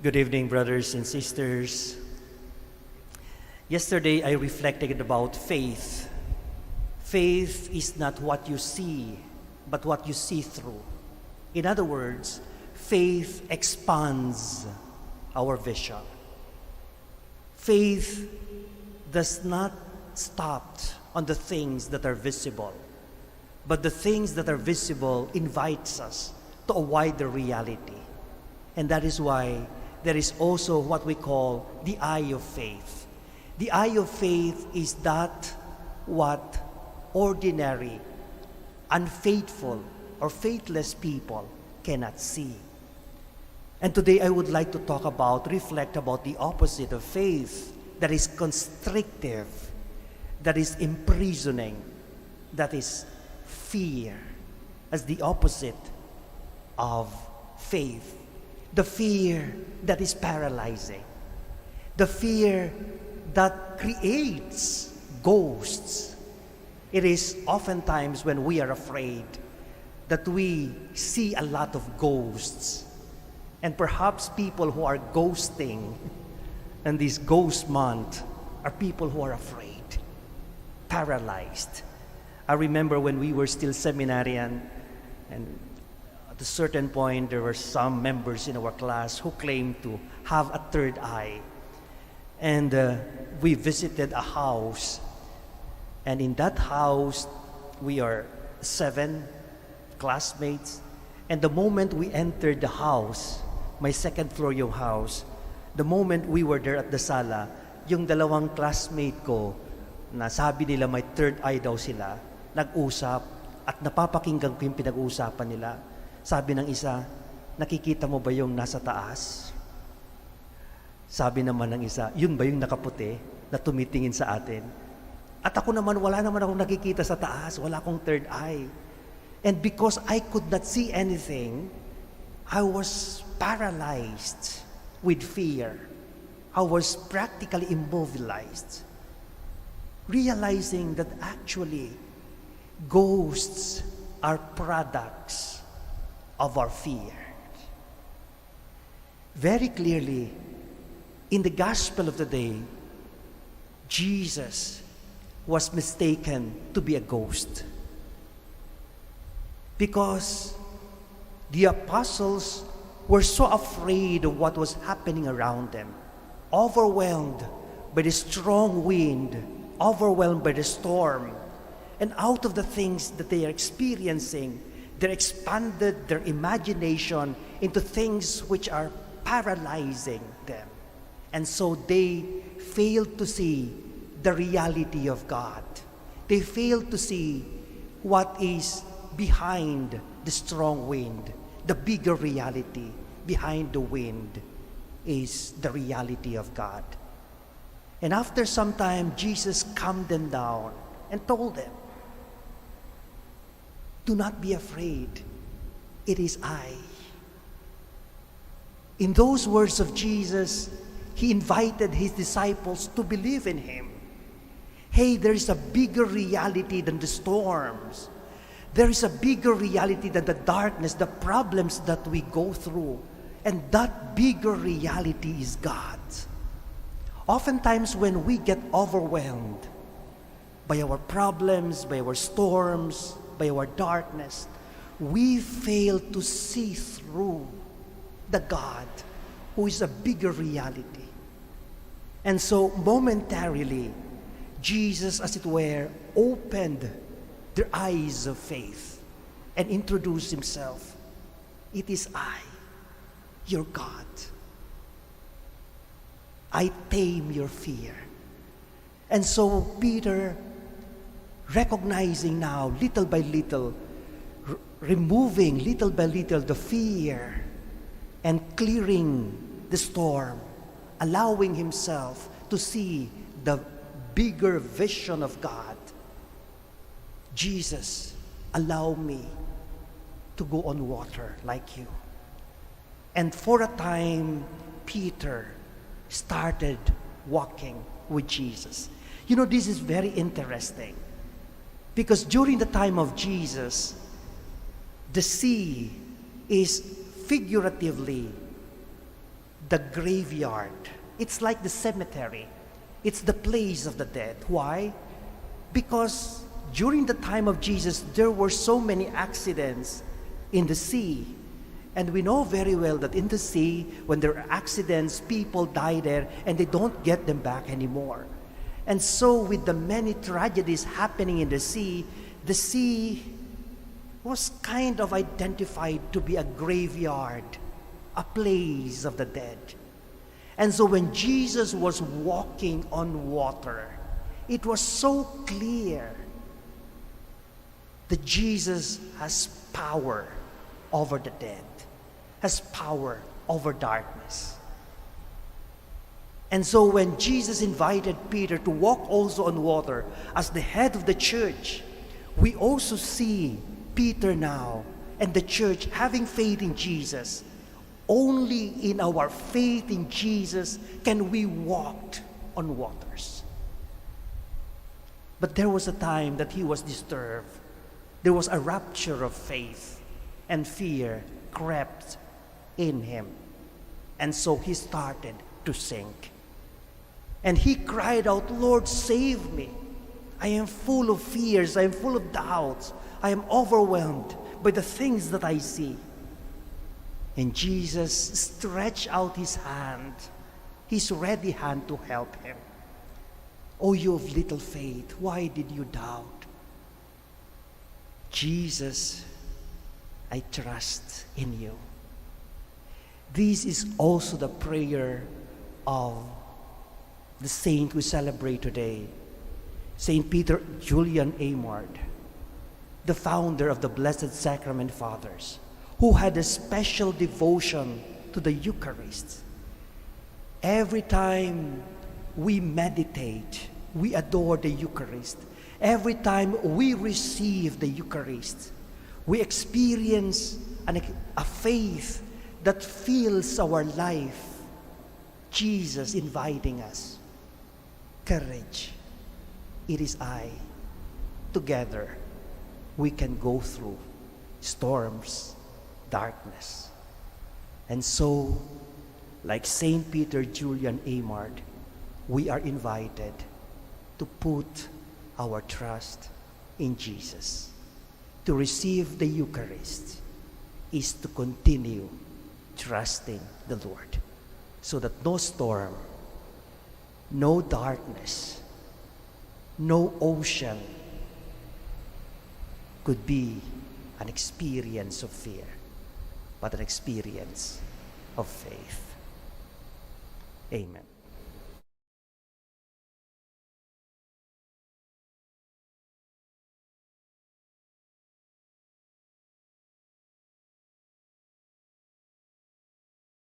Good evening, brothers and sisters. Yesterday, I reflected about faith. Faith is not what you see, but what you see through. In other words, faith expands our vision. Faith does not stop on the things that are visible, but the things that are visible invites us to a wider reality. And that is why there is also what we call the eye of faith. The eye of faith is that what ordinary, unfaithful, or faithless people cannot see. And today I would like to reflect about the opposite of faith, that is constrictive, that is imprisoning, that is fear, as the opposite of faith. The fear that is paralyzing. The fear that creates ghosts. It is oftentimes when we are afraid that we see a lot of ghosts. And perhaps people who are ghosting in this ghost month are people who are afraid, paralyzed. I remember when we were still seminarian, and at a certain point, there were some members in our class who claimed to have a third eye. And we visited a house. And in that house, we are 7 classmates. And the moment we entered the house, my second floor yung house, the moment we were there at the sala, yung dalawang classmate ko, na sabi nila may third eye daw sila, nag-usap at napapakinggan ko yung pinag-uusapan nila. Sabi ng isa, nakikita mo ba yung nasa taas? Sabi naman ng isa, yun ba yung nakaputi na tumitingin sa atin? At ako naman, wala naman akong nakikita sa taas, wala akong third eye. And because I could not see anything, I was paralyzed with fear. I was practically immobilized, realizing that actually ghosts are products of our fear. Very clearly, in the gospel of the day, Jesus was mistaken to be a ghost. Because the apostles were so afraid of what was happening around them, overwhelmed by the strong wind, overwhelmed by the storm, and out of the things that they are experiencing, they expanded their imagination into things which are paralyzing them. And so they failed to see the reality of God. They failed to see what is behind the strong wind. The bigger reality behind the wind is the reality of God. And after some time, Jesus calmed them down and told them, "Do not be afraid. It is I." In those words of Jesus, He invited His disciples to believe in Him. Hey, there is a bigger reality than the storms. There is a bigger reality than the darkness, the problems that we go through. And that bigger reality is God. Oftentimes when we get overwhelmed by our problems, by our storms, by our darkness, we fail to see through the God who is a bigger reality. And so momentarily, Jesus, as it were, opened their eyes of faith and introduced Himself. "It is I, your God. I tame your fear." And so Peter, recognizing now, little by little, removing little by little the fear and clearing the storm, allowing himself to see the bigger vision of God. "Jesus, allow me to go on water like you." And for a time, Peter started walking with Jesus. You know, this is very interesting. Because during the time of Jesus, the sea is figuratively the graveyard. It's like the cemetery. It's the place of the dead. Why? Because during the time of Jesus, there were so many accidents in the sea. And we know very well that in the sea, when there are accidents, people die there and they don't get them back anymore. And so with the many tragedies happening in the sea was kind of identified to be a graveyard, a place of the dead. And so when Jesus was walking on water, it was so clear that Jesus has power over the dead, has power over darkness. And so when Jesus invited Peter to walk also on water as the head of the church, we also see Peter now and the church having faith in Jesus. Only in our faith in Jesus can we walk on waters. But there was a time that he was disturbed. There was a rupture of faith, and fear crept in him. And so he started to sink. And he cried out, "Lord, save me. I am full of fears. I am full of doubts. I am overwhelmed by the things that I see." And Jesus stretched out his hand, his ready hand to help him. "Oh, you of little faith, why did you doubt?" "Jesus, I trust in you." This is also the prayer of the saint we celebrate today, Saint Peter Julian Amard, the founder of the Blessed Sacrament Fathers, who had a special devotion to the Eucharist. Every time we meditate, we adore the Eucharist. Every time we receive the Eucharist, we experience a faith that fills our life. Jesus inviting us, "Courage, it is I. Together, we can go through storms, darkness." And so, like Saint Peter Julian Amard, we are invited to put our trust in Jesus. To receive the Eucharist is to continue trusting the Lord, so that no storm, no darkness, no ocean could be an experience of fear, but an experience of faith. Amen.